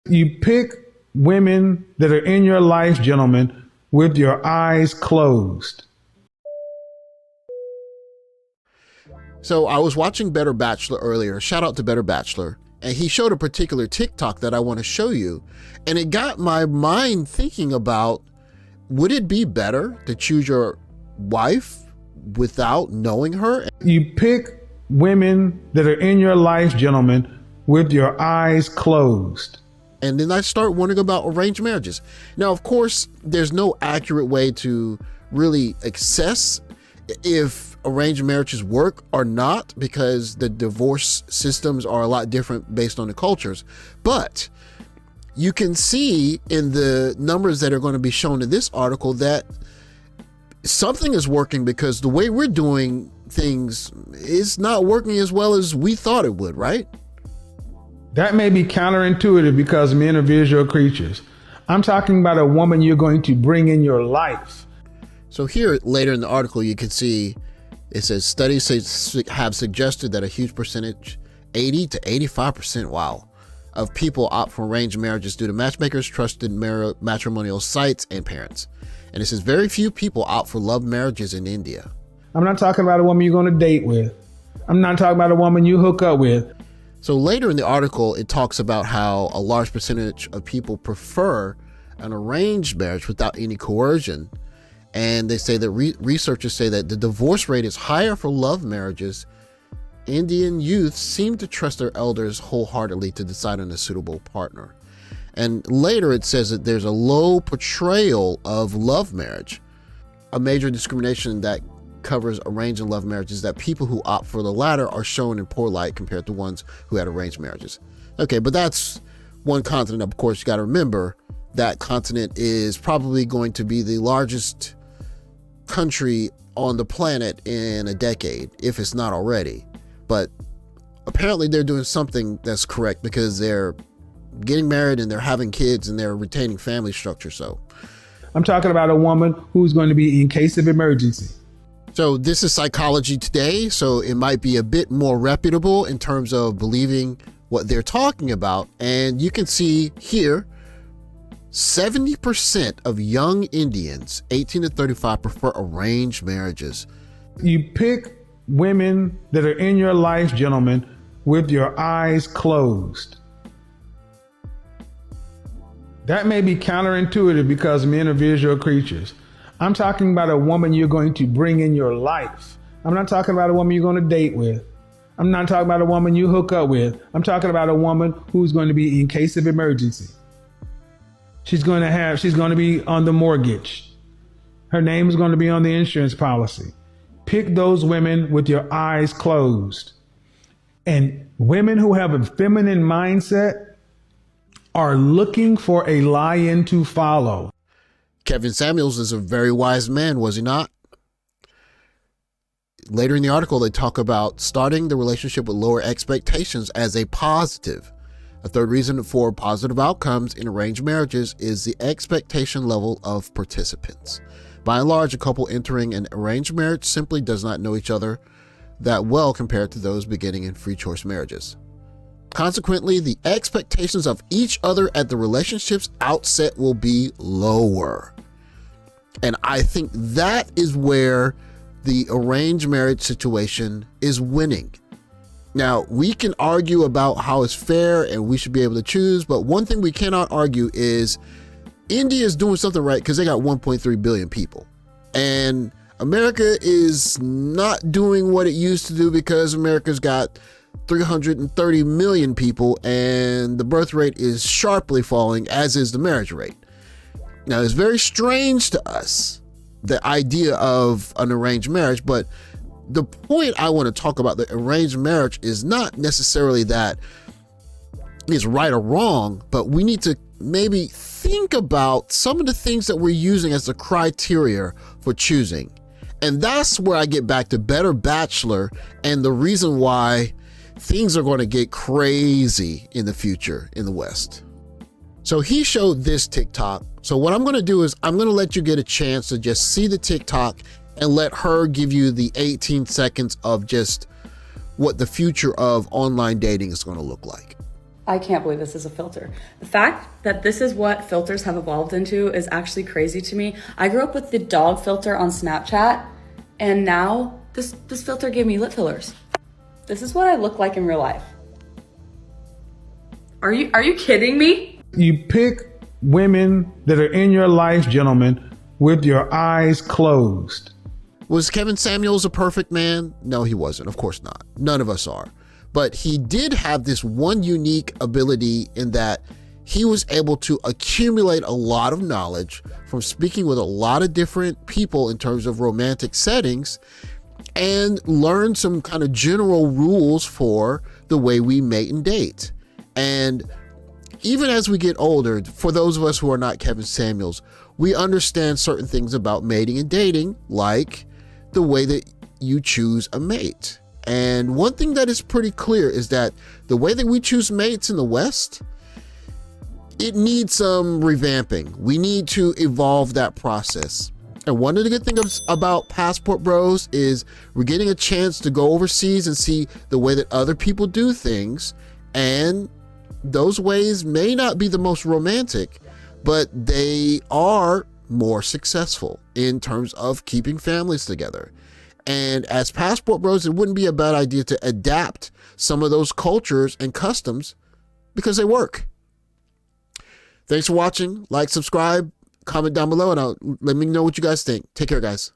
You pick women that are in your life, gentlemen, with your eyes closed. So I was watching Better Bachelor earlier, shout out to Better Bachelor, and he showed a particular TikTok that I want to show you. And it got my mind thinking about, would it be better to choose your wife without knowing her? You pick women that are in your life, gentlemen, with your eyes closed. And then I start wondering about arranged marriages. Now, of course, there's no accurate way to really assess if arranged marriages work or not, because the divorce systems are a lot different based on the cultures. But you can see in the numbers that are going to be shown in this article that something is working, because the way we're doing things is not working as well as we thought it would, right? That may be counterintuitive because men are visual creatures. I'm talking about a woman you're going to bring in your life. So here, later in the article, you can see it says studies have suggested that a huge percentage, 80 to 85%, wow, of people opt for arranged marriages due to matchmakers, trusted matrimonial sites, and parents. And it says very few people opt for love marriages in India. I'm not talking about a woman you're going to date with. I'm not talking about a woman you hook up with. So later in the article, it talks about how a large percentage of people prefer an arranged marriage without any coercion. And they say that researchers say that the divorce rate is higher for love marriages. Indian youth seem to trust their elders wholeheartedly to decide on a suitable partner. And later it says that there's a low portrayal of love marriage. A major discrimination that covers arranged and love marriages, that people who opt for the latter are shown in poor light compared to ones who had arranged marriages. Okay, but that's one continent. Of course, you got to remember that continent is probably going to be the largest country on the planet in a decade, if it's not already. But apparently they're doing something that's correct, because they're getting married and they're having kids and they're retaining family structure. So I'm talking about a woman who's going to be in case of emergency. So this is Psychology Today, so it might be a bit more reputable in terms of believing what they're talking about. And you can see here, 70% of Young Indians, 18 to 35, prefer arranged marriages. You pick women that are in your life, gentlemen, with your eyes closed. That may be counterintuitive because men are visual creatures. I'm talking about a woman you're going to bring in your life. I'm not talking about a woman you're going to date with. I'm not talking about a woman you hook up with. I'm talking about a woman who's going to be in case of emergency. She's going to be on the mortgage. Her name is going to be on the insurance policy. Pick those women with your eyes closed. And women who have a feminine mindset are looking for a lion to follow. Kevin Samuels is a very wise man, was he not? Later in the article, they talk about starting the relationship with lower expectations as a positive. A third reason for positive outcomes in arranged marriages is the expectation level of participants. By and large, a couple entering an arranged marriage simply does not know each other that well compared to those beginning in free choice marriages. Consequently, the expectations of each other at the relationship's outset will be lower. And I think that is where the arranged marriage situation is winning. Now, we can argue about how it's fair and we should be able to choose, but one thing we cannot argue is India is doing something right because they got 1.3 billion people. And America is not doing what it used to do because America's got 330 million people and the birth rate is sharply falling, as is the marriage rate. Now, it's very strange to us, the idea of an arranged marriage, but the point I want to talk about the arranged marriage is not necessarily that it's right or wrong, but we need to maybe think about some of the things that we're using as the criteria for choosing. And that's where I get back to Better Bachelor and the reason why things are going to get crazy in the future in the West. So he showed this TikTok. So what I'm going to do is I'm going to let you get a chance to just see the TikTok and let her give you the 18 seconds of just what the future of online dating is going to look like. I can't believe this is a filter. The fact that this is what filters have evolved into is actually crazy to me. I grew up with the dog filter on Snapchat, and now this filter gave me lip fillers. This is what I look like in real life. Are you kidding me? You pick women that are in your life, gentlemen, with your eyes closed. Was Kevin Samuels a perfect man? No, he wasn't. Of course not. None of us are. But he did have this one unique ability in that he was able to accumulate a lot of knowledge from speaking with a lot of different people in terms of romantic settings and learn some kind of general rules for the way we mate and date. And even as we get older, for those of us who are not Kevin Samuels, we understand certain things about mating and dating, like the way that you choose a mate. And one thing that is pretty clear is that the way that we choose mates in the West, it needs some revamping. We need to evolve that process. And one of the good things about Passport Bros is we're getting a chance to go overseas and see the way that other people do things. And those ways may not be the most romantic, but they are more successful in terms of keeping families together. And as Passport Bros, it wouldn't be a bad idea to adapt some of those cultures and customs because they work. Thanks for watching. Like, subscribe, comment down below, and let me know what you guys think. Take care, guys.